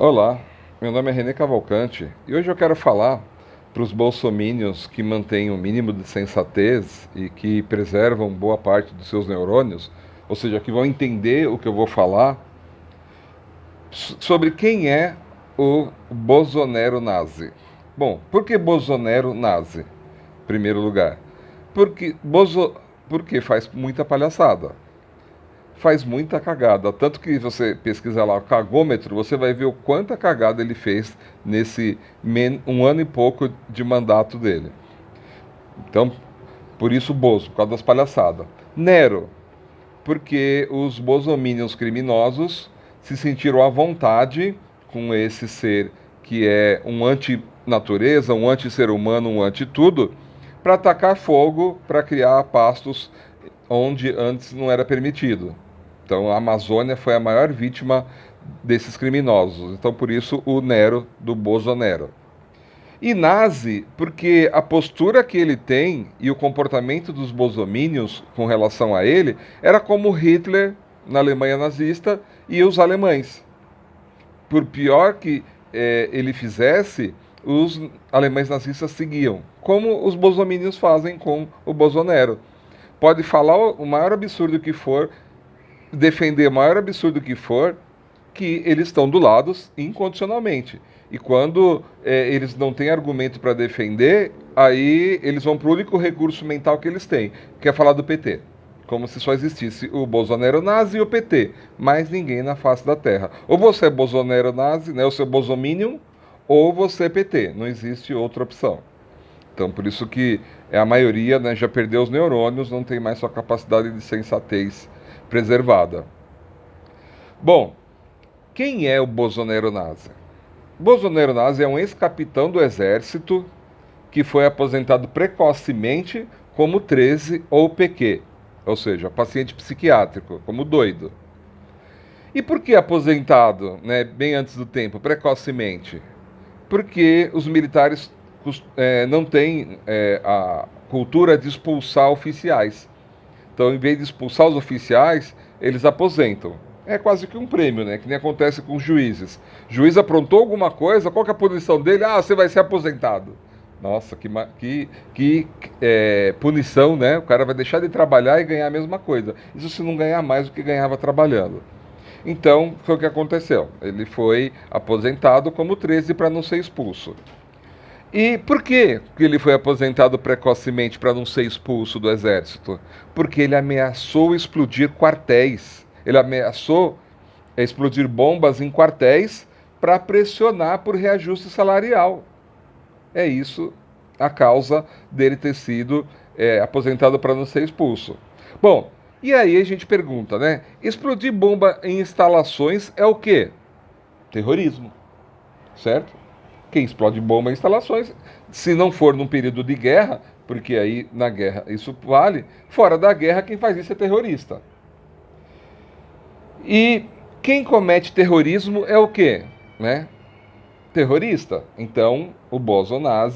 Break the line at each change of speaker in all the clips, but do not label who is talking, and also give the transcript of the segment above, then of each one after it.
Olá, meu nome é René Cavalcante e hoje eu quero falar para os bolsomínios que mantêm o mínimo de sensatez e que preservam boa parte dos seus neurônios, ou seja, que vão entender o que eu vou falar, sobre quem é o Bolsonaro nazi. Bom, por que Bolsonaro nazi? Em primeiro lugar, porque faz muita palhaçada, faz muita cagada. Tanto que você pesquisar lá o cagômetro, você vai ver o quanta cagada ele fez nesse um ano e pouco de mandato dele. Então, por isso Bozo, por causa das palhaçadas. Nero, porque os bosominions criminosos se sentiram à vontade com esse ser que é um anti-natureza, um anti-ser humano, um anti-tudo, para atacar fogo, para criar pastos onde antes não era permitido. Então a Amazônia foi a maior vítima desses criminosos. Então por isso o Nero do Bolsonaro. E nazi, porque a postura que ele tem e o comportamento dos bolsomínios com relação a ele era como Hitler na Alemanha nazista e os alemães. Por pior que ele fizesse, os alemães nazistas seguiam, como os bolsomínios fazem com o Bolsonaro. Pode falar o maior absurdo que for, defender o maior absurdo que for, que eles estão do lado incondicionalmente. E quando eles não têm argumento para defender, aí eles vão para o único recurso mental que eles têm, que é falar do PT. Como se só existisse o Bolsonaro nazi e o PT, mais ninguém na face da terra. Ou você é Bolsonaro nazi, né, ou você é Bolsominion, ou você é PT. Não existe outra opção. Então, por isso que a maioria, né, já perdeu os neurônios, não tem mais sua capacidade de sensatez preservada. Bom, quem é o Bolsonaro nazi? Bolsonaro nazi é um ex-capitão do exército que foi aposentado precocemente como 13 ou PQ, ou seja, paciente psiquiátrico, como doido. E por que aposentado, né, bem antes do tempo, precocemente? Porque os militares não têm a cultura de expulsar oficiais. Então, em vez de expulsar os oficiais, eles aposentam. É quase que um prêmio, né? Que nem acontece com os juízes. O juiz aprontou alguma coisa, qual que é a punição dele? Ah, você vai ser aposentado. Nossa, que punição, né? O cara vai deixar de trabalhar e ganhar a mesma coisa. Isso se não ganhar mais do que ganhava trabalhando. Então, foi o que aconteceu. Ele foi aposentado como 13 para não ser expulso. E por que ele foi aposentado precocemente para não ser expulso do exército? Porque ele ameaçou explodir quartéis. Ele ameaçou explodir bombas em quartéis para pressionar por reajuste salarial. É isso a causa dele ter sido aposentado para não ser expulso. Bom, e aí a gente pergunta, né? Explodir bomba em instalações é o quê? Terrorismo, certo? Quem explode bomba em instalações, se não for num período de guerra, porque aí na guerra isso vale, fora da guerra quem faz isso é terrorista. E quem comete terrorismo é o quê? Né? Terrorista. Então o Bolsonaro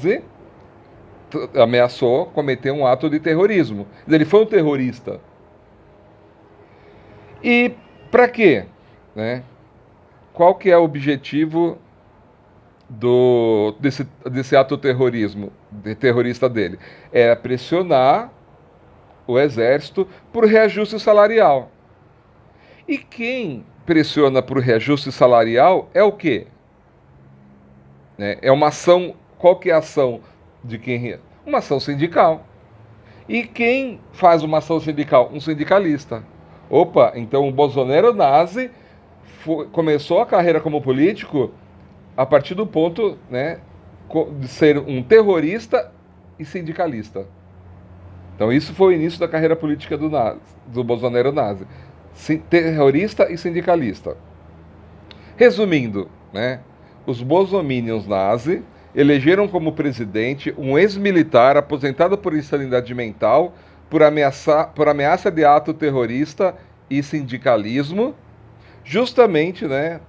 ameaçou cometer um ato de terrorismo. Ele foi um terrorista. E para quê? Né? Qual que é o objetivo desse ato terrorista dele? É pressionar o exército por reajuste salarial. E quem pressiona por reajuste salarial é o quê? É uma ação. Qual que é a ação de quem? Uma ação sindical. E quem faz uma ação sindical? Um sindicalista. Opa, então o Bolsonaro nazi começou a carreira como político a partir do ponto, né, de ser um terrorista e sindicalista. Então isso foi o início da carreira política do Bolsonaro nazi. Terrorista e sindicalista. Resumindo, né, os bolsominions nazi elegeram como presidente um ex-militar aposentado por insanidade mental, por ameaça de ato terrorista e sindicalismo, justamente, né,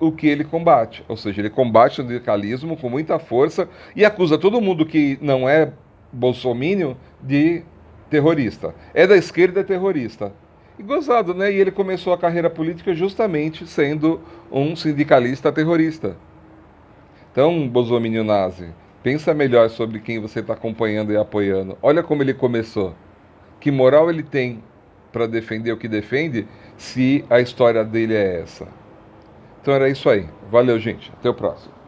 o que ele combate. Ou seja, ele combate o sindicalismo com muita força e acusa todo mundo que não é bolsominion de terrorista. É da esquerda, é terrorista. E gozado, né? E ele começou a carreira política justamente sendo um sindicalista terrorista. Então, Bolsonaro nazi, pensa melhor sobre quem você está acompanhando e apoiando. Olha como ele começou. Que moral ele tem para defender o que defende se a história dele é essa? Então era isso aí. Valeu, gente. Até o próximo.